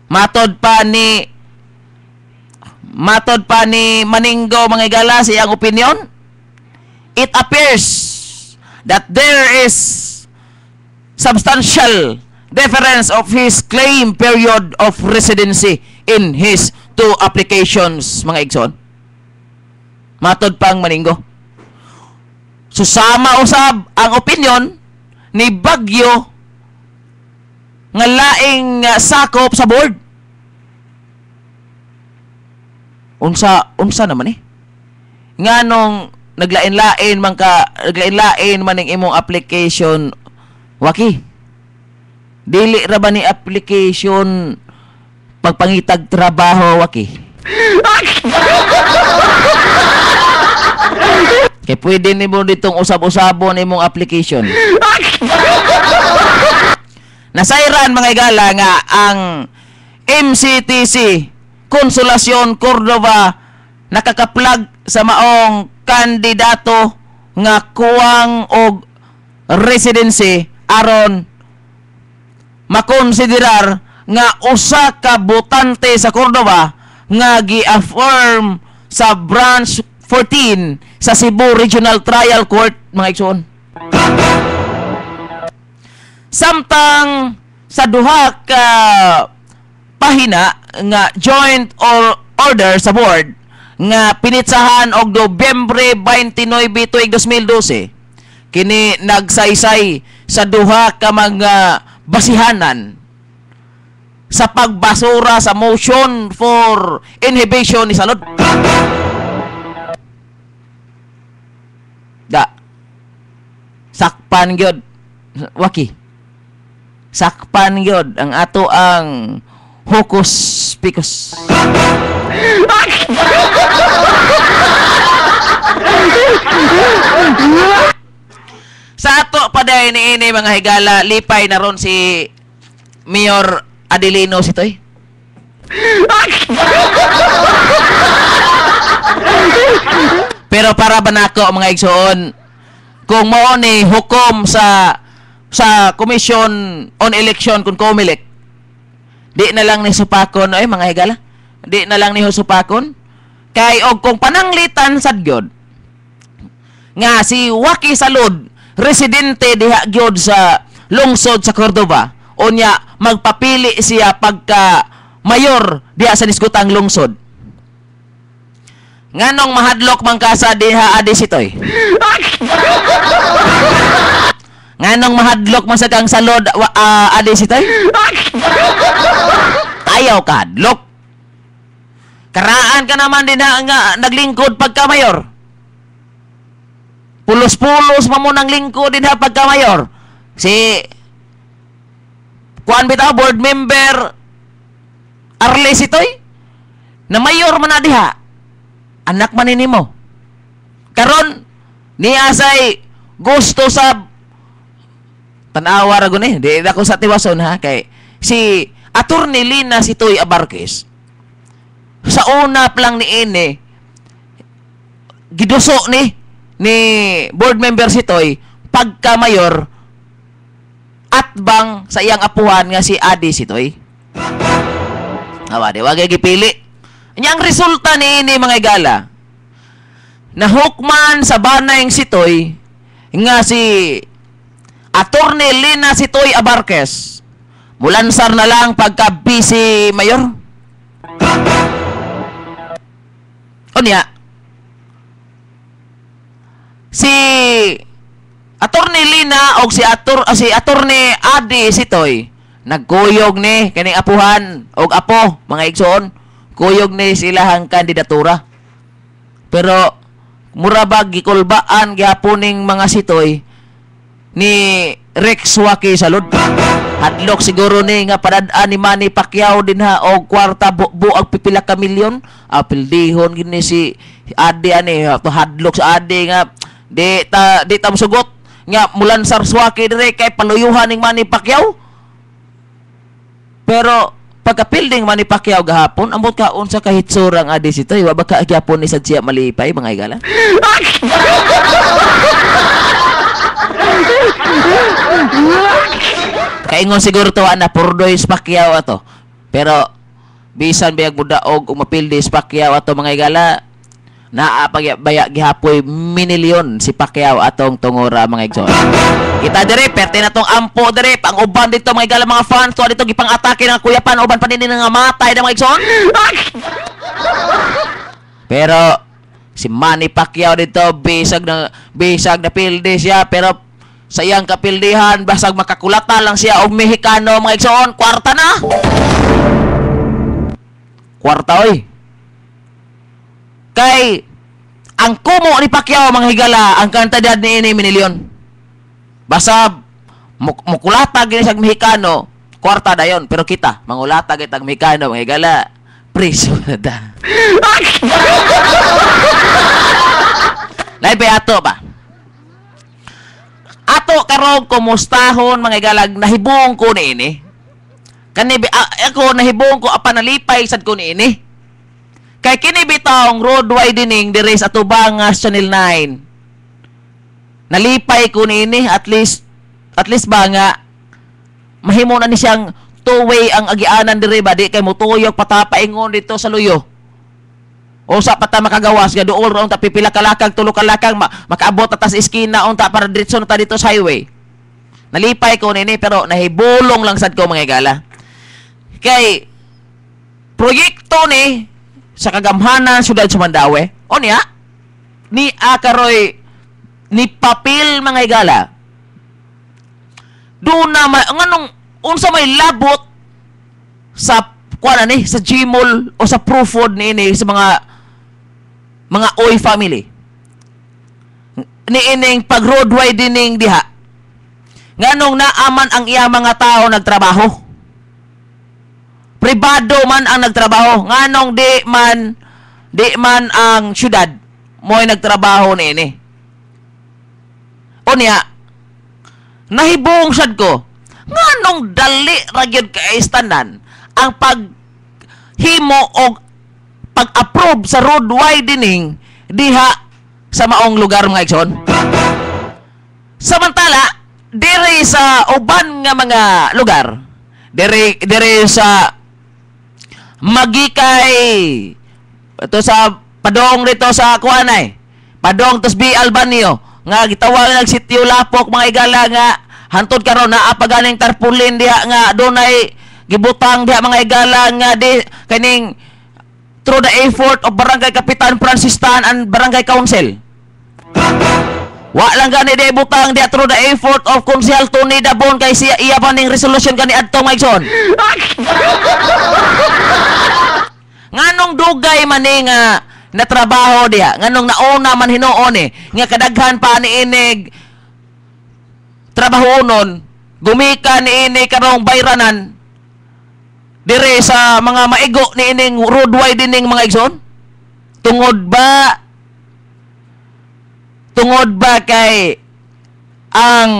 Matod pa ni Maninggo mga igala sa iyang opinion, it appears that there is substantial difference of his claim period of residency in his two applications mga igsoon. Matod pang Maninggo. Susama usab ang opinion ni Bagyo nga laing sakop sa board. Unsa naman nganong naglain-lain man ning imong application, Waki? Dili ra ba ni application pagpangitag trabaho, Waki? Kaya pwede nimo ditong usab-usabon imong application. Nasairan mga igala nga ang MCTC Consolacion Cordova nakakaplag sa maong kandidato nga kuwang og residency aron makonsiderar nga usa ka botante sa Cordova nga gi-affirm sa branch 14 sa Cebu Regional Trial Court mga igsoon. Samtang sa duha ka pahina nga joint order sa board nga pinitsahan og Nobyembre 29 tuig 2012, kini nagsaysay sa duha ka mga basihanan sa pagbasura sa motion for inhibition ni Salud. Sakpan gyud, Waki. Sakpan gyud ang ato ang hokus pikus. Sa ato pa dahil ini mga higala, lipay na ron si Mayor Adelino sitoy. Pero para ba nako mga igsoon, kung mao ni hukom sa Commission on Election kung COMELEC, di na lang ni supakon mga higala. Di na lang ni supakon. Kay og kung pananglitan sad gyud nga si Waki Salud residente diha gyud sa lungsod sa Cordova, unya magpapili siya pagka mayor diha sa nisgutang lungsod. Nganong mahadlok man kasa diha adi sitoy? Nganong mahadlok man sa kang Salud adi sitoy? Ayaw ka hadlok. Karaan ka naman din nga naglingkod pagka mayor. Pulos-pulos mo nang lingkod din ha pagka mayor. Si kuan bitaw board member Arles itoy na mayor man na diha. Anak man nimo. Karon niya say gusto sa tanawa ra guni, di ako sa tiwason ha kay si Attorney Lina Sitoy Abarquez sa una lang ni ini giduso ni board member Sitoy pagka mayor at bang sa iyang apuhan nga si Adi Sitoy. Awa di wag gipili. Yang resulta ni ini mga igala, nahukman sa banayng Sitoy nga si Attorney Lina Sitoy Abarquez mulansar na lang pagka busy mayor. Unya si Attorney Lina o si Attorney Adi Sitoy nagkuyog ni kaning apuhan og apo mga igsoon, kuyog ni silahang kandidatura. Pero murabag gikulbaan gihapon ning mga Sitoy ni Rex Waki Salud. Hadlok siguro ni nga padadaan ni Manny Pacquiao din ha o kwarta buag pipila ka milyon. Apildihon gini si Ade ani to hadlok sa Ade nga di ta musugot nga mulan sarswaki dire kay paluyuhan ning Manny Pacquiao. Pero pagka-building Manny Pacquiao gahapon ambot ka unsa ka hitsurang Ade sito wa ba ka gyapon ni sadya malipay mga igala. Kaingon siguro to ana purdoy Pacquiao ato. Pero bisan biyag mudaog ug mapildi Pacquiao ato mga igala naa pagbaya gihapoy minilyon si Pacquiao atong tungora mga igsoon. Kita dire perti na tong ampo dire pang uban dito mga igala mga fans to dito gipang atake ng kuyapan uban pa din nga matay na mga igsoon. Pero si Manny Pacquiao dito bisag na pildi siya pero sa iyang kapildihan basag makakulata lang siya og Mexicano mga igsoon. Kwarta na. Kwarta oy. Kay ang kumo ni Pacquiao mga higala ang kantidad ni ini minilyon. Basta mukulata gini sa Mexicano, kwarta dayon pero kita mangulata gitag Mexicano mga higala. Priso na da. Laibe ato ba? Ato karong kumustahon mga igalag nahibong ko ni ini. Kani ako nahibong ko apan nalipay sad ko ni ini. Kay kini bitawng road widening dire sa Tubangas Channel 9. Nalipay ko ni ini at least ba nga mahimo na ni siyang two-way ang agianan dire ba di kay mutuyok patapaingon dito sa luyo. O sa pata makagawas nga dool ron ta pipila ka lakang tulo ka lakang makaabot atas iskina unta para diretso na ta dito sa highway. Nalipay ko nini pero nahibulong lang sad ko mga igala. Kay proyekto ni sa kagamhanan syudad sa Mandaue o niya ni akaroy ni papel mga igala. Do na nganong unsa may labot sa kuan ni sa Gmall o sa Proofwood ni sa mga Oy family ni ining pag road widening diha nganong naaman ang iya mga tao nagtrabaho pribado man ang nagtrabaho nganong di man ang syudad mo'y nagtrabaho ni ini o niya nahibong sad ko nganong dali ra gyud kay istanan ang paghimo og pag-approve sa road widening diha sa maong lugar mga igsoon. Samantala, diri sa uban nga mga lugar, diri sa Magikay, ito sa Padong dito sa Kuanay, Padong tos B. Albanio, nga gitawag ng sitio Lapok mga igala nga hantod karon naa pa ganing tarpaulin diha nga dunay gibutang diha mga igala nga di kaning through the effort of Barangay Kapitan Francis Tan and Barangay Council. Wa lang gani di butang diha through the effort of Konsehal Tony Dabon kay siya iya pa ning resolution gani adto Maigson. Nganong dugay man ni nga natrabaho diha, nganong nauna man hinuon nga kadaghan pa ni inig trabahonon gumika ni ini karong bayranan dire sa mga maigo ni ining road widening mga igsoon. Tungod ba kay ang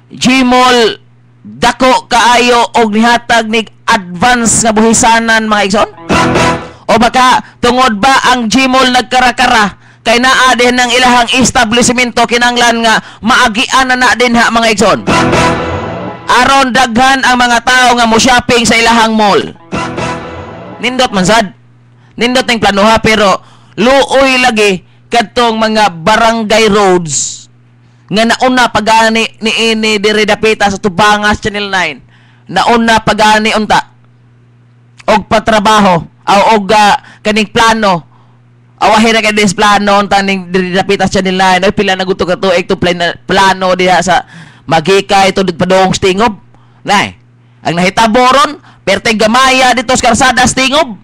Gmall dako kaayo og nihatag ni advance nga buhisanan mga igsoon? O baka tungod ba ang Gmall nagkara-kara kay naa din ng ilahang establishmento kinanglan nga maagian na din ha mga igsoon? Aron daghan ang mga tao nga mo shopping sa ilahang mall. Nindot man sad. Nindot ning planuha pero luoy lagi kadtong mga barangay roads nga nauna pagani ni ini diri dapita sa Tubangas Channel 9. Nauna pagani unta og patrabaho og kaning plano. Awahin na kay plano unta ning diri dapita sa Channel 9. Ay pila na gusto ka tuig to plano diha sa Magikay ito dito padong Stingob. Nay, ang nahitaboron, perteng gamaya dito sa karsada Stingob.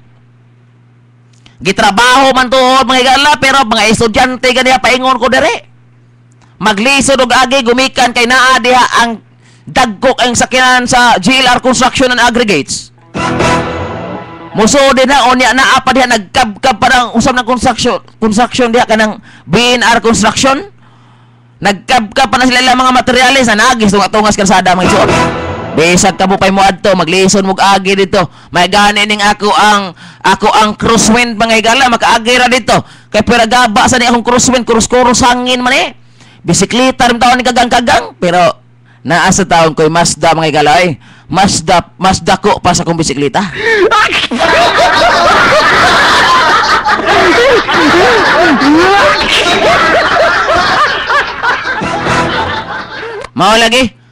Gitrabaho man to mga igala, pero mga estudyante ganiya paingon ko dere. Maglisod og agi gumikan kay naa diha ang dagko ang sakyanan sa GLR Construction and Aggregates. Muso din na onya na apa diha nagkabkab parang usab ng construction diha kanang BNR Construction. Nagkabkab pa na sila ilang mga materyales na nagis tungas kalsada mga igsoon. Bisag ka mo pay mo adto maglison mo agi dito. May gani ning ako ang crosswind mga higala makaagi ra dito. Kay pera gaba sa ni akong crosswind kurus hangin man eh. Bisikleta rin taon ni kagang-kagang pero naa sa taon ko'y Mazda mga higala eh. Mazda ko pa sa kong bisikleta. Mao lagi.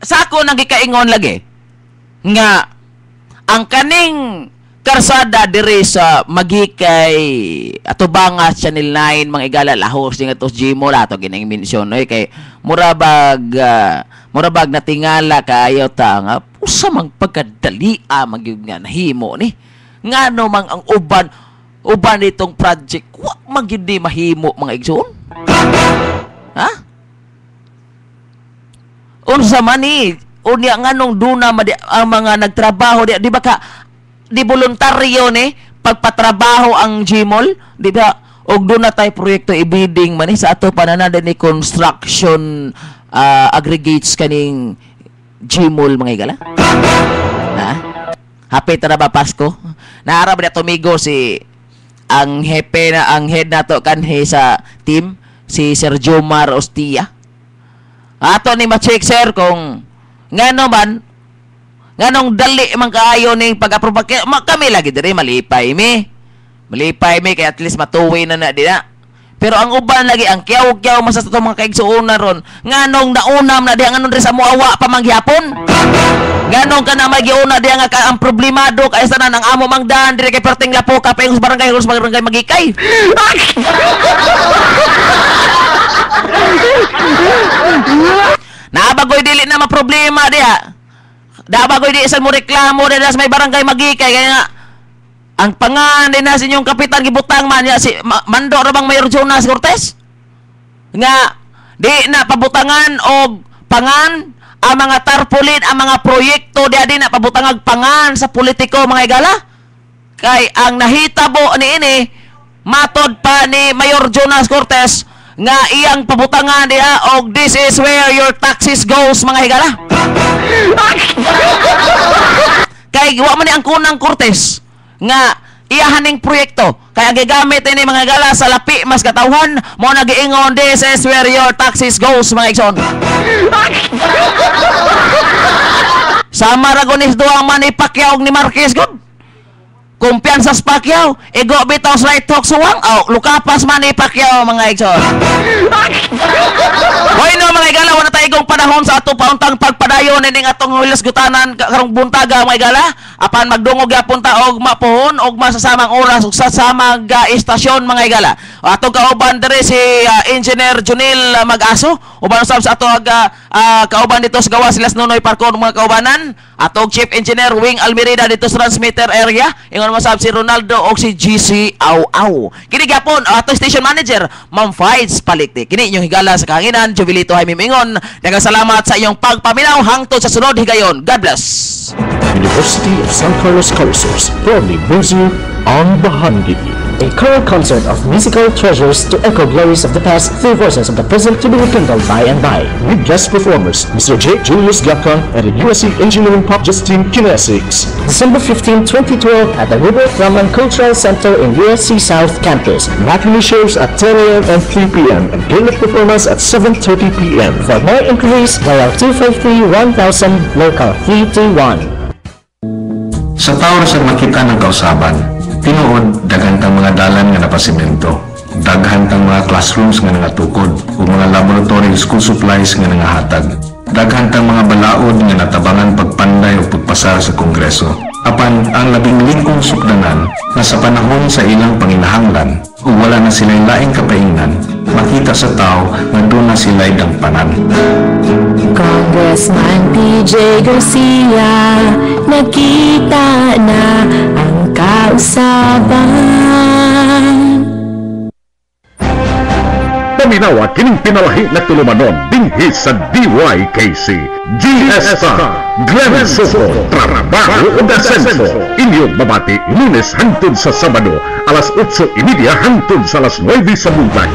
Sa ako nang gikaingon lagi nga ang kaning karsada diri sa magikay Atubangas Channel 9 mga igala lahos ding atos Gmo lato gining mensyon oy kay murabag natingala kayo ta nga usa mang pagkadalia magyud nga nahimo ni ngano mang ang uban nitong project wa magyud di mahimo mga igsoon. Ha? Unsa man ni unya nganong duna ang mga nagtrabaho di ba ka di voluntaryo ni pagpatrabaho ang Gmol di ba og duna tay proyekto ibidding man sa ato pananada ni construction aggregates kaning Gmol mga igala. Ha? Hapit na ba Pasko? Naara ba tumigo si ang head nato kanhi sa team si Sir Jomar Ostia. Ato ni ma-check sir kung nganong dali man kaayo ning pag-aproba kami lagi diri malipay mi kay at least matuwi na di na. Pero ang uban lagi ang kiyaw mas sa mga kaigsuonan ron nganong naunam na diha nganong diri sa muawa pa manghapon. Nganong ka na magiuna diha nga ang problemado kay sa nang amo mangdan diri kay perting lapo ka pa yung barangay magikay. Nabagoy dili na maproblema diha. Dabagoy di isang mo reklamo diha sa may barangay magikay kaya nga ang pangan din na sa inyong kapitan gibutang man ya si Mando ra bang Mayor Jonas Cortez nga di na pabutangan og pangan ang mga tarpaulin ang mga proyekto di na pabutangag pangan sa politiko mga igala kay ang nahitabo ni matod pa ni Mayor Jonas Cortez nga iyang pabutangan diha og this is where your taxes goes mga higala. Kay wa man ni ang kunang Cortez nga iyahaning proyekto kaya gigamit ini mga higala sa lapi mas katawhan mo nagiingon this is where your taxes goes mga igsoon. Sama ra gunis duang man ni Pacquiao ni Marquez gud. Kumpiyansa sa Pacquiao, ego bitaw sa right hook suwang, lukapas man ni Pacquiao mga igsoon. Hoy no mga igala, wala tayo igong panahon sa ato pauntang pagpadayon ning atong hulas gutanan karong buntaga mga igala. Apan magdungog yapon ta og mapuhon og masasamang oras ug sasamang istasyon mga igala. Atong kauban diri si Engineer Junil Mag-aso, uban usab sa ato kauban dito sa gawas Silas Nonoy Parkon mga kaubanan. Atong Chief Engineer Wing Almerida dito sa transmitter area. Ingon masab si Ronaldo o si GC Aw. Kini gyapon ato station manager Ma'am Fides Palikti. Kini inyong higala sa kahanginan Jovelito Jaime Mingon. Daghang salamat sa iyong pagpaminaw hangtod sa sunod higayon. God bless. University of San Carlos Carisers proudly brings you Ang Bahandi, a choral concert of musical treasures to echo glories of the past through voices of the present to be rekindled by and by. with guest performers Mr. J. Julius Gapcon and the USC Engineering Pop Justin Kinesics. December 15, 2012 at the Robert Raman Cultural Center in USC South Campus. Matinee shows at 10 a.m. and 3 p.m. and gala performance at 7:30 p.m. For more inquiries, dial 253-1000 local 321. Sa tawra sa makita ng kausaban, tinuod dagantang mga dalan nga napasimento, daghantang mga classrooms nga nangatukod, o mga laboratory school supplies nga nangahatag, daghantang mga balaod nga natabangan pagpanday o pagpasar sa Kongreso. Apan ang labing lingkong sukdanan na sa panahon sa ilang panginahanglan o wala na sila'y laing kapaingnan, makita sa tao nga doon na sila'y dangpanan. Congressman PJ Garcia, nakita na ang kausaban. Paminawa kining pinalahi na tulumanon dinhi sa DYKC. GS Glenn Soto, trabaho o dasenso. Inyong mabati Lunes hangtod sa Sabado, alas 8:30 hangtod sa alas 9 sa buntag.